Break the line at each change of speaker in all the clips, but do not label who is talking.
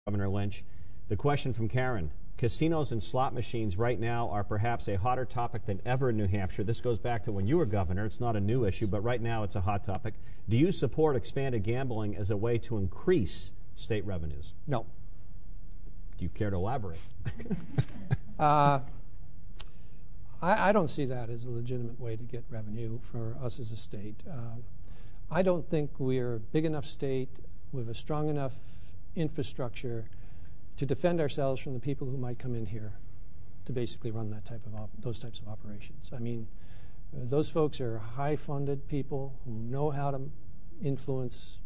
Governor Lynch. The question from Karen. Casinos and slot machines right now are perhaps a hotter topic than ever in New Hampshire. This goes back to when you were governor. It's not a new issue, but right now it's a hot topic. Do you support expanded gambling as a way to increase state revenues?
No.
Do you care to elaborate?
I don't see that as a legitimate way to get revenue for us as a state. I don't think we're a big enough state with a strong enough infrastructure to defend ourselves from the people who might come in here to basically run that type of those types of operations. I mean, those folks are high-funded people who know how to influence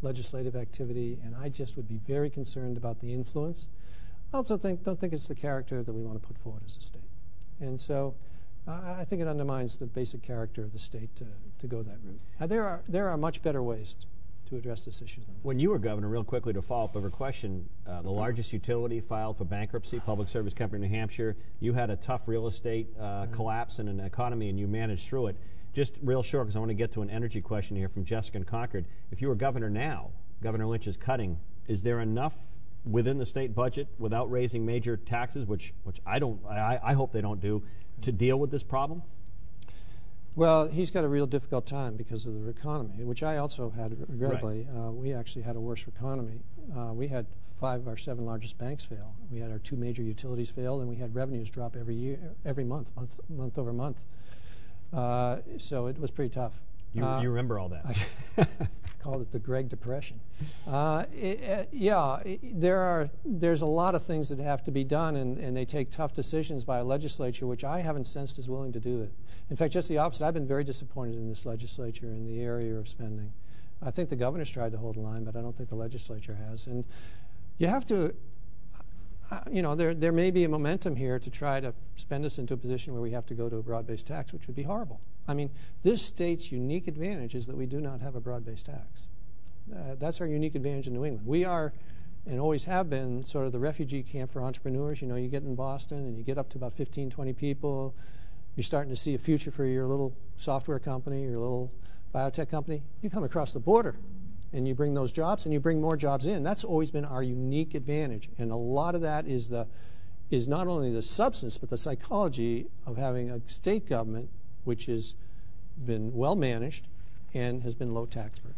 legislative activity, and I just would be very concerned about the influence. I also don't think it's the character that we want to put forward as a state. And so I think it undermines the basic character of the state to go that route. There are much better ways to address this issue than that.
When you were governor, real quickly to follow up over a question, the largest utility filed for bankruptcy, Public Service Company of New Hampshire. You had a tough real estate collapse in an economy, and you managed through it. Just real short, because I want to get to an energy question here from Jessica in Concord. If you were governor now, Governor Lynch is cutting. Is there enough within the state budget without raising major taxes, which I hope they don't do, to deal with this problem?
Well, he's got a real difficult time because of the economy, which I also had, regrettably.
Right.
We actually had a worse economy. We had 5 of our 7 largest banks fail. We had our 2 major utilities fail, and we had revenues drop every month over month. So it was pretty tough.
You remember all that.
I called it the Gregg Depression. There's a lot of things that have to be done, and they take tough decisions by a legislature, which I haven't sensed is willing to do it. In fact, just the opposite. I've been very disappointed in this legislature in the area of spending. I think the governor's tried to hold the line, but I don't think the legislature has. And you have to, there may be a momentum here to try to spend us into a position where we have to go to a broad-based tax, which would be horrible. I mean, this state's unique advantage is that we do not have a broad-based tax. That's our unique advantage in New England. We are, and always have been, sort of the refugee camp for entrepreneurs. You know, you get in Boston and you get up to about 15, 20 people. You're starting to see a future for your little software company, your little biotech company. You come across the border and you bring those jobs and you bring more jobs in. That's always been our unique advantage. And a lot of that is not only the substance but the psychology of having a state government which has been well managed and has been low tax burden.